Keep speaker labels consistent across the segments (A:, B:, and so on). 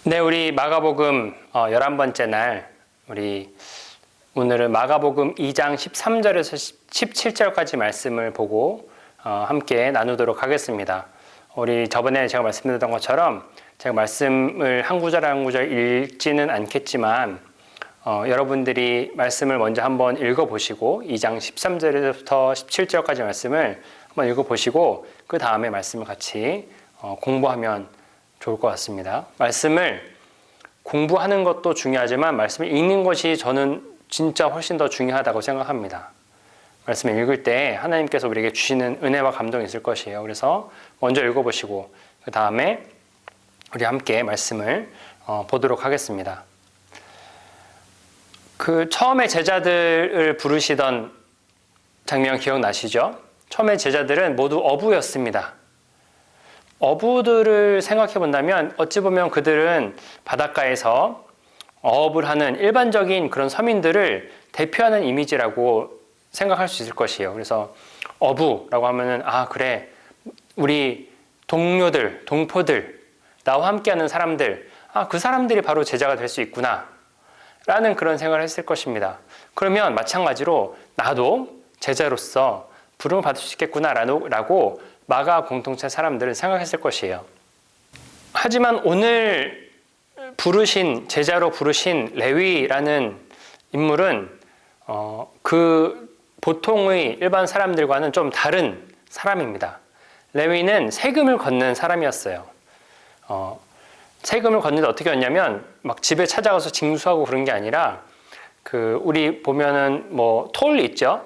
A: 네, 우리 마가복음 11번째 날, 오늘은 마가복음 2장 13절에서 17절까지 말씀을 보고 함께 나누도록 하겠습니다. 우리 저번에 제가 말씀드렸던 것처럼 제가 말씀을 한 구절 한 구절 읽지는 않겠지만 여러분들이 말씀을 먼저 한번 읽어보시고 2장 13절에서부터 17절까지 말씀을 한번 읽어보시고 그 다음에 말씀을 같이 공부하면 좋을 것 같습니다. 말씀을 공부하는 것도 중요하지만 말씀을 읽는 것이 저는 진짜 훨씬 더 중요하다고 생각합니다. 말씀을 읽을 때 하나님께서 우리에게 주시는 은혜와 감동이 있을 것이에요. 그래서 먼저 읽어보시고 그 다음에 우리 함께 말씀을 보도록 하겠습니다. 그 처음에 제자들을 부르시던 장면 기억나시죠? 처음에 제자들은 모두 어부였습니다. 어부들을 생각해 본다면 어찌 보면 그들은 바닷가에서 어업을 하는 일반적인 그런 서민들을 대표하는 이미지라고 생각할 수 있을 것이에요. 그래서 어부라고 하면은 그래, 우리 동료들, 동포들, 나와 함께하는 사람들, 그 사람들이 바로 제자가 될 수 있구나 라는 그런 생각을 했을 것입니다. 그러면 마찬가지로 나도 제자로서 부름을 받을 수 있겠구나 라고 마가 공동체 사람들은 생각했을 것이에요. 하지만 오늘 제자로 부르신 레위라는 인물은 그 보통의 일반 사람들과는 좀 다른 사람입니다. 레위는 세금을 걷는 사람이었어요. 세금을 걷는데 어떻게 걷냐면 막 집에 찾아가서 징수하고 그런 게 아니라 우리 보면은 톨 있죠?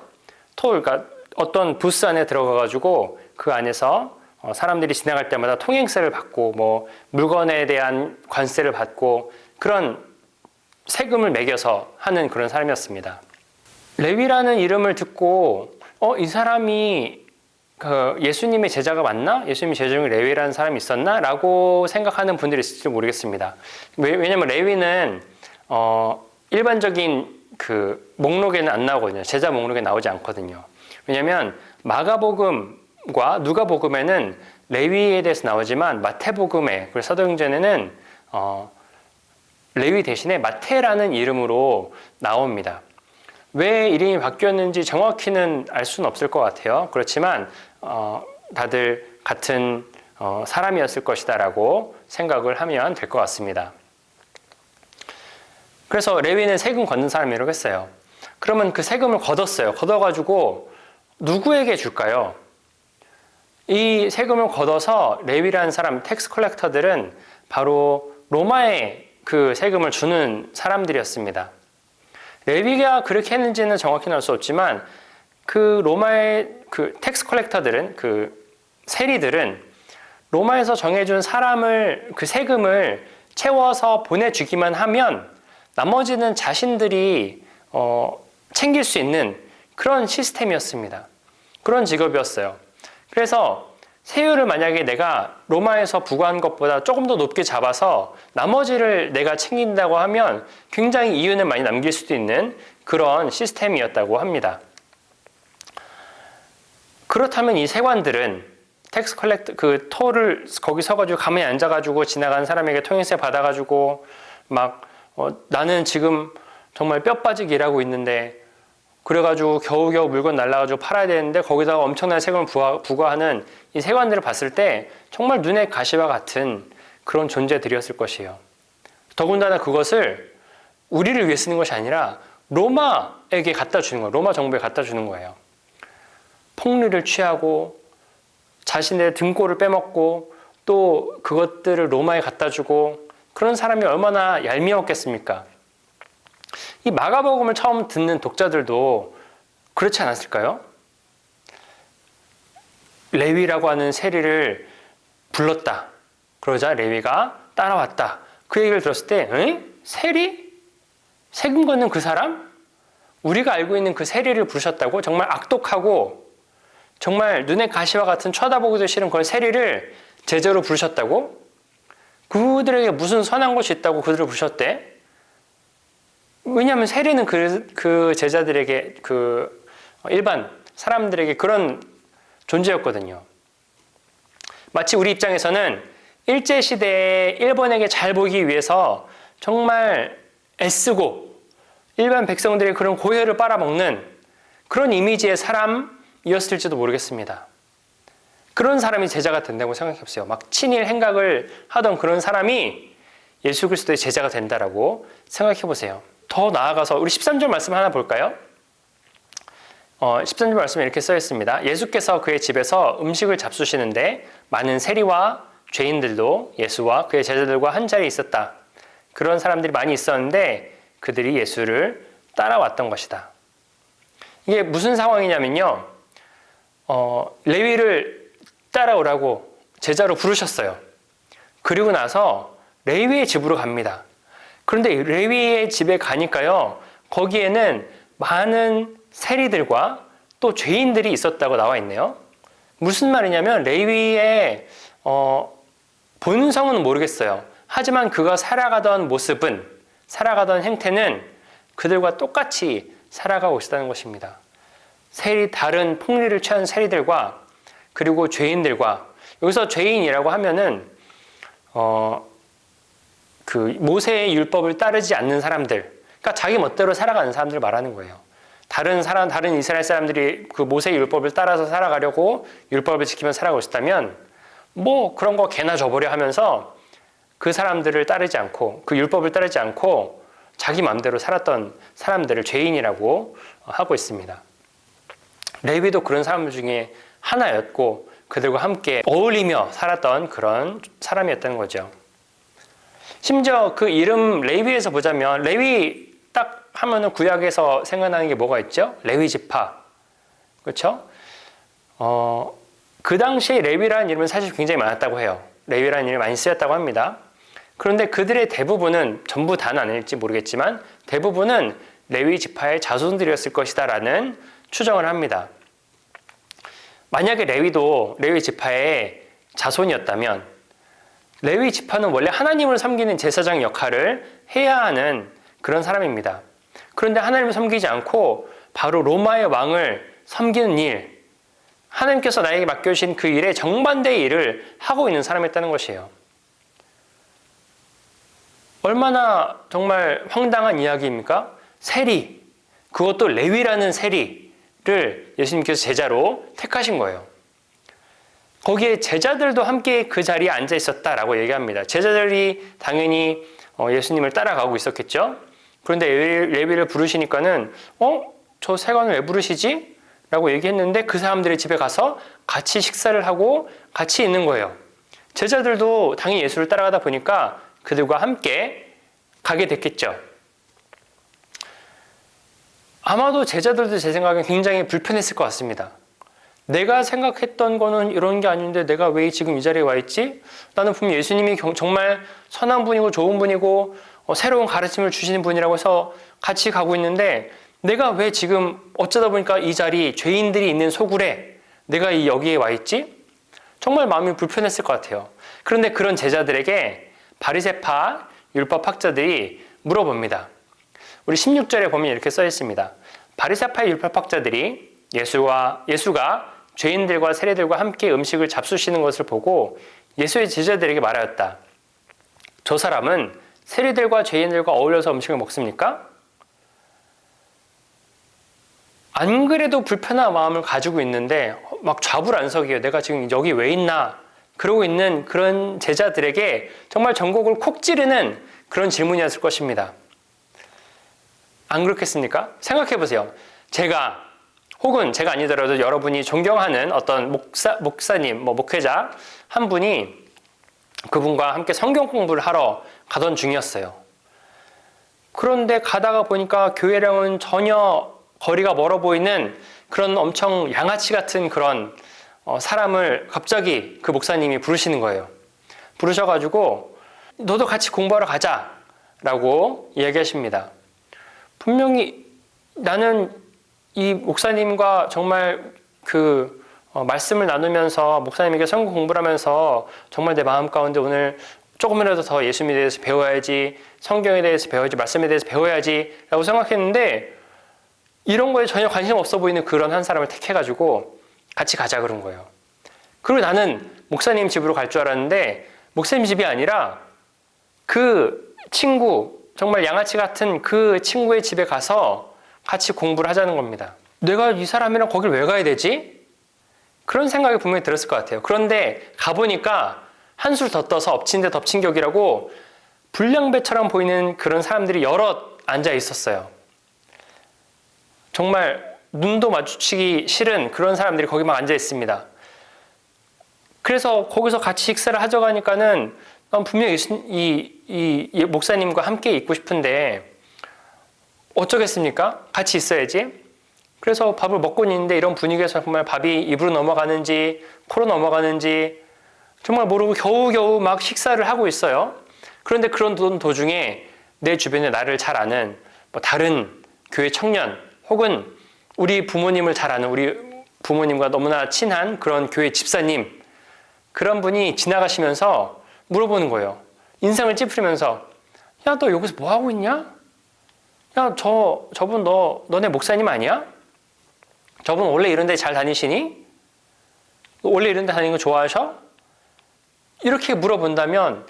A: 그러니까 어떤 부스 안에 들어가가지고 그 안에서 사람들이 지나갈 때마다 통행세를 받고 물건에 대한 관세를 받고 그런 세금을 매겨서 하는 그런 사람이었습니다. 레위라는 이름을 듣고 이 사람이 예수님의 제자가 맞나? 예수님의 제자 중에 레위라는 사람이 있었나? 라고 생각하는 분들이 있을지 모르겠습니다. 왜냐면 레위는 일반적인 목록에는 안 나오거든요. 제자 목록에 나오지 않거든요. 왜냐면 마가복음과 누가복음에는 레위에 대해서 나오지만 마태복음에 그리고 사도행전에는 레위 대신에 마태라는 이름으로 나옵니다. 왜 이름이 바뀌었는지 정확히는 알 수는 없을 것 같아요. 그렇지만 다들 같은 사람이었을 것이다 라고 생각을 하면 될 것 같습니다. 그래서 레위는 세금 걷는 사람이라고 했어요. 그러면 그 세금을 걷었어요. 걷어가지고 누구에게 줄까요? 이 세금을 걷어서 레위라는 사람, 텍스 컬렉터들은 바로 로마에 그 세금을 주는 사람들이었습니다. 레위가 그렇게 했는지는 정확히는 알 수 없지만 그 로마의 텍스 컬렉터들은 세리들은 로마에서 정해준 그 세금을 채워서 보내주기만 하면 나머지는 자신들이 챙길 수 있는 그런 시스템이었습니다. 그런 직업이었어요. 그래서 세율을 만약에 내가 로마에서 부과한 것보다 조금 더 높게 잡아서 나머지를 내가 챙긴다고 하면 굉장히 이윤을 많이 남길 수도 있는 그런 시스템이었다고 합니다. 그렇다면 이 세관들은 텍스 컬렉트 톨을 거기 서가지고 가만히 앉아가지고 지나가는 사람에게 통행세 받아가지고 나는 지금 정말 뼈 빠지게 일하고 있는데 그래가지고 겨우겨우 물건 날라가지고 팔아야 되는데 거기다가 엄청난 세금을 부과하는 이 세관들을 봤을 때 정말 눈의 가시와 같은 그런 존재들이었을 것이에요. 더군다나 그것을 우리를 위해 쓰는 것이 아니라 로마에게 갖다 주는 거예요. 로마 정부에 갖다 주는 거예요. 폭리를 취하고 자신의 등골을 빼먹고 또 그것들을 로마에 갖다 주고 그런 사람이 얼마나 얄미웠겠습니까? 이 마가복음을 처음 듣는 독자들도 그렇지 않았을까요? 레위라고 하는 세리를 불렀다. 그러자 레위가 따라왔다. 그 얘기를 들었을 때 세리? 세금 걷는 그 사람? 우리가 알고 있는 그 세리를 부르셨다고? 정말 악독하고 정말 눈의 가시와 같은 쳐다보기도 싫은 그런 세리를 제자로 부르셨다고? 그들에게 무슨 선한 것이 있다고 그들을 부르셨대? 왜냐하면 세리는 그 제자들에게 일반 사람들에게 그런 존재였거든요. 마치 우리 입장에서는 일제시대에 일본에게 잘 보이기 위해서 정말 애쓰고 일반 백성들의 그런 고혈을 빨아먹는 그런 이미지의 사람이었을지도 모르겠습니다. 그런 사람이 제자가 된다고 생각해보세요. 막 친일 행각을 하던 그런 사람이 예수 그리스도의 제자가 된다라고 생각해보세요. 더 나아가서 우리 13절 말씀 하나 볼까요? 13절 말씀에 이렇게 써 있습니다. 예수께서 그의 집에서 음식을 잡수시는데 많은 세리와 죄인들도 예수와 그의 제자들과 한 자리에 있었다. 그런 사람들이 많이 있었는데 그들이 예수를 따라왔던 것이다. 이게 무슨 상황이냐면요. 레위를 따라오라고 제자로 부르셨어요. 그리고 나서 레위의 집으로 갑니다. 그런데 레위의 집에 가니까요. 거기에는 많은 세리들과 또 죄인들이 있었다고 나와 있네요. 무슨 말이냐면 레위의 본성은 모르겠어요. 하지만 그가 살아가던 모습은, 살아가던 행태는 그들과 똑같이 살아가고 있었다는 것입니다. 다른 폭리를 취한 세리들과 그리고 죄인들과, 여기서 죄인이라고 하면은 그 모세의 율법을 따르지 않는 사람들, 그러니까 자기 멋대로 살아가는 사람들 말하는 거예요. 다른 이스라엘 사람들이 그 모세의 율법을 따라서 살아가려고 율법을 지키며 살아가고 있다면 뭐 그런 거 개나 줘버려 하면서 그 사람들을 따르지 않고 그 율법을 따르지 않고 자기 마음대로 살았던 사람들을 죄인이라고 하고 있습니다. 레위도 그런 사람들 중에 하나였고 그들과 함께 어울리며 살았던 그런 사람이었다는 거죠. 심지어 그 이름 레위에서 보자면 레위 딱 하면은 구약에서 생각나는 게 뭐가 있죠? 레위 지파. 그렇죠? 그 당시에 레위라는 이름은 사실 굉장히 많았다고 해요. 레위라는 이름이 많이 쓰였다고 합니다. 그런데 그들의 대부분은, 전부 다는 아닐지 모르겠지만 대부분은 레위 지파의 자손들이었을 것이다라는 추정을 합니다. 만약에 레위도 레위 지파의 자손이었다면 레위 지파는 원래 하나님을 섬기는 제사장 역할을 해야 하는 그런 사람입니다. 그런데 하나님을 섬기지 않고 바로 로마의 왕을 섬기는 일, 하나님께서 나에게 맡겨주신 그 일에 정반대의 일을 하고 있는 사람이었다는 것이에요. 얼마나 정말 황당한 이야기입니까? 세리, 그것도 레위라는 세리를 예수님께서 제자로 택하신 거예요. 거기에 제자들도 함께 그 자리에 앉아 있었다라고 얘기합니다. 제자들이 당연히 예수님을 따라가고 있었겠죠. 그런데 레위를 부르시니까는 저 세관을 왜 부르시지? 라고 얘기했는데 그 사람들의 집에 가서 같이 식사를 하고 같이 있는 거예요. 제자들도 당연히 예수를 따라가다 보니까 그들과 함께 가게 됐겠죠. 아마도 제자들도 제 생각엔 굉장히 불편했을 것 같습니다. 내가 생각했던 거는 이런 게 아닌데 내가 왜 지금 이 자리에 와 있지? 나는 분명 예수님이 정말 선한 분이고 좋은 분이고 새로운 가르침을 주시는 분이라고 해서 같이 가고 있는데 내가 왜 지금 어쩌다 보니까 이 자리, 죄인들이 있는 소굴에 내가 여기에 와 있지? 정말 마음이 불편했을 것 같아요. 그런데 그런 제자들에게 바리새파 율법학자들이 물어봅니다. 우리 16절에 보면 이렇게 써 있습니다. 바리새파 율법학자들이 예수가 죄인들과 세리들과 함께 음식을 잡수시는 것을 보고 예수의 제자들에게 말하였다. 저 사람은 세리들과 죄인들과 어울려서 음식을 먹습니까? 안 그래도 불편한 마음을 가지고 있는데 막 좌불안석이에요. 내가 지금 여기 왜 있나? 그러고 있는 그런 제자들에게 정말 전곡을 콕 찌르는 그런 질문이었을 것입니다. 안 그렇겠습니까? 생각해 보세요. 혹은 제가 아니더라도 여러분이 존경하는 어떤 목사님, 목회자 한 분이 그분과 함께 성경 공부를 하러 가던 중이었어요. 그런데 가다가 보니까 교회랑은 전혀 거리가 멀어 보이는 그런 엄청 양아치 같은 그런 사람을 갑자기 그 목사님이 부르시는 거예요. 부르셔가지고 너도 같이 공부하러 가자라고 이야기하십니다. 분명히 나는 이 목사님과 정말 말씀을 나누면서 목사님에게 성경 공부를 하면서 정말 내 마음 가운데 오늘 조금이라도 더 예수님에 대해서 배워야지, 성경에 대해서 배워야지, 말씀에 대해서 배워야지 라고 생각했는데 이런 거에 전혀 관심 없어 보이는 그런 한 사람을 택해가지고 같이 가자 그런 거예요. 그리고 나는 목사님 집으로 갈 줄 알았는데 목사님 집이 아니라 그 친구, 정말 양아치 같은 그 친구의 집에 가서 같이 공부를 하자는 겁니다. 내가 이 사람이랑 거길 왜 가야 되지? 그런 생각이 분명히 들었을 것 같아요. 그런데 가보니까 한술 더 떠서 엎친 데 덮친 격이라고 불량배처럼 보이는 그런 사람들이 여럿 앉아 있었어요. 정말 눈도 마주치기 싫은 그런 사람들이 거기 막 앉아 있습니다. 그래서 거기서 같이 식사를 하자 가니까는 난 분명히 이 목사님과 함께 있고 싶은데 어쩌겠습니까? 같이 있어야지. 그래서 밥을 먹고 있는데 이런 분위기에서 정말 밥이 입으로 넘어가는지 코로 넘어가는지 정말 모르고 겨우겨우 막 식사를 하고 있어요. 그런데 그런 도중에 내 주변에 나를 잘 아는 다른 교회 청년 혹은 우리 부모님을 잘 아는 우리 부모님과 너무나 친한 그런 교회 집사님, 그런 분이 지나가시면서 물어보는 거예요. 인상을 찌푸리면서, 야, 너 여기서 뭐 하고 있냐? 야, 저분 너네 목사님 아니야? 저분 원래 이런 데 잘 다니시니? 원래 이런 데 다니는 거 좋아하셔? 이렇게 물어본다면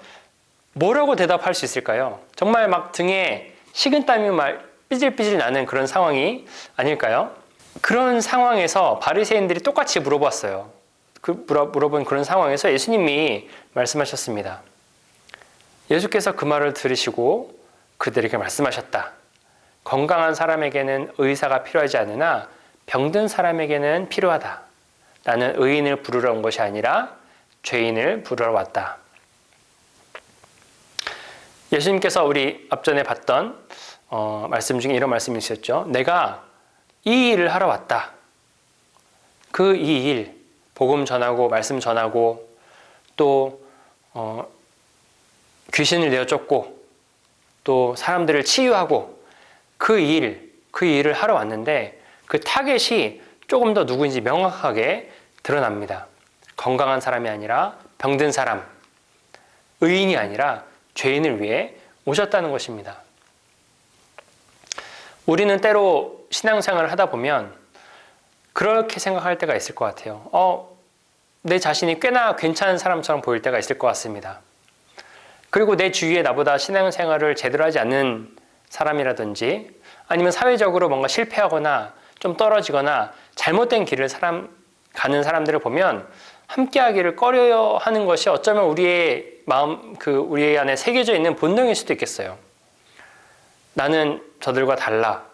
A: 뭐라고 대답할 수 있을까요? 정말 막 등에 식은땀이 막 삐질삐질 나는 그런 상황이 아닐까요? 그런 상황에서 바리새인들이 똑같이 물어봤어요. 물어본 그런 상황에서 예수님이 말씀하셨습니다. 예수께서 그 말을 들으시고 그들에게 말씀하셨다. 건강한 사람에게는 의사가 필요하지 않으나 병든 사람에게는 필요하다. 나는 의인을 부르러 온 것이 아니라 죄인을 부르러 왔다. 예수님께서 우리 앞전에 봤던 말씀 중에 이런 말씀이 있었죠. 내가 이 일을 하러 왔다. 그 이 일, 복음 전하고 말씀 전하고 또 귀신을 내어 쫓고 또 사람들을 치유하고 그 일을 하러 왔는데 그 타겟이 조금 더 누구인지 명확하게 드러납니다. 건강한 사람이 아니라 병든 사람, 의인이 아니라 죄인을 위해 오셨다는 것입니다. 우리는 때로 신앙생활을 하다 보면 그렇게 생각할 때가 있을 것 같아요. 내 자신이 꽤나 괜찮은 사람처럼 보일 때가 있을 것 같습니다. 그리고 내 주위에 나보다 신앙생활을 제대로 하지 않는 사람이라든지 아니면 사회적으로 뭔가 실패하거나 좀 떨어지거나 잘못된 길을 가는 사람들을 보면 함께하기를 꺼려 하는 것이 어쩌면 우리의 마음, 우리 안에 새겨져 있는 본능일 수도 있겠어요. 나는 저들과 달라.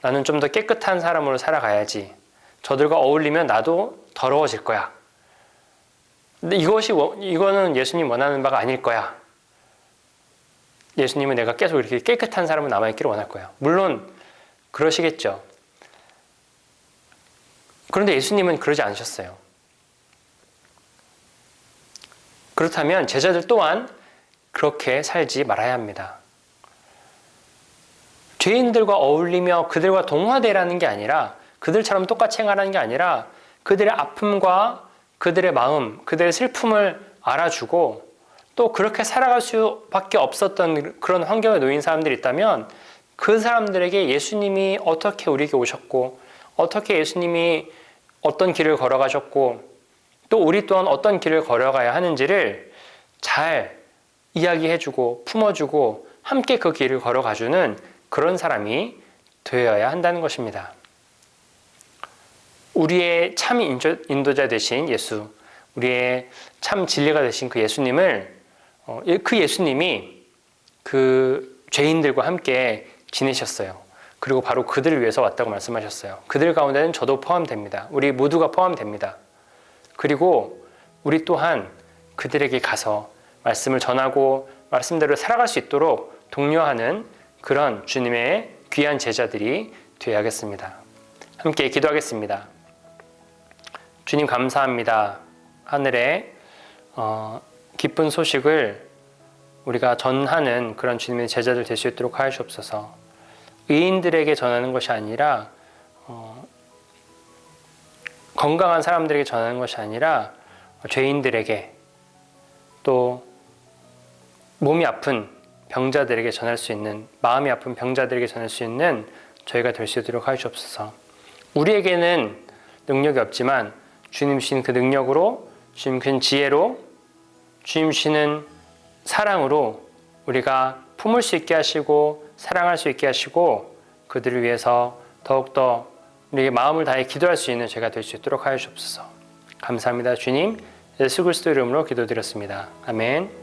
A: 나는 좀 더 깨끗한 사람으로 살아가야지. 저들과 어울리면 나도 더러워질 거야. 근데 이거는 예수님 원하는 바가 아닐 거야. 예수님은 내가 계속 이렇게 깨끗한 사람으로 남아있기를 원할 거야. 물론 그러시겠죠. 그런데 예수님은 그러지 않으셨어요. 그렇다면 제자들 또한 그렇게 살지 말아야 합니다. 죄인들과 어울리며 그들과 동화되라는 게 아니라 그들처럼 똑같이 행하라는 게 아니라 그들의 아픔과 그들의 마음, 그들의 슬픔을 알아주고 또 그렇게 살아갈 수밖에 없었던 그런 환경에 놓인 사람들이 있다면 그 사람들에게 예수님이 어떻게 우리에게 오셨고 어떻게 예수님이 어떤 길을 걸어가셨고 또 우리 또한 어떤 길을 걸어가야 하는지를 잘 이야기해주고 품어주고 함께 그 길을 걸어가주는 그런 사람이 되어야 한다는 것입니다. 우리의 참 인도자 되신 예수, 우리의 참 진리가 되신 그 예수님을 그 예수님이 그 죄인들과 함께 지내셨어요. 그리고 바로 그들을 위해서 왔다고 말씀하셨어요. 그들 가운데는 저도 포함됩니다. 우리 모두가 포함됩니다. 그리고 우리 또한 그들에게 가서 말씀을 전하고 말씀대로 살아갈 수 있도록 독려하는 그런 주님의 귀한 제자들이 되어야겠습니다. 함께 기도하겠습니다. 주님 감사합니다. 하늘에 기쁜 소식을 우리가 전하는 그런 주님의 제자들 될 수 있도록 하시옵소서. 의인들에게 전하는 것이 아니라 건강한 사람들에게 전하는 것이 아니라 죄인들에게 또 몸이 아픈 병자들에게 전할 수 있는 마음이 아픈 병자들에게 전할 수 있는 저희가 될 수 있도록 하시옵소서. 우리에게는 능력이 없지만 주님 주신 그 능력으로 주님 주신 지혜로 주님 주시는 사랑으로 우리가 품을 수 있게 하시고 사랑할 수 있게 하시고 그들을 위해서 더욱더 우리의 마음을 다해 기도할 수 있는 제가 될 수 있도록 하여 주옵소서. 감사합니다. 주님, 예수 그리스도 이름으로 기도드렸습니다. 아멘.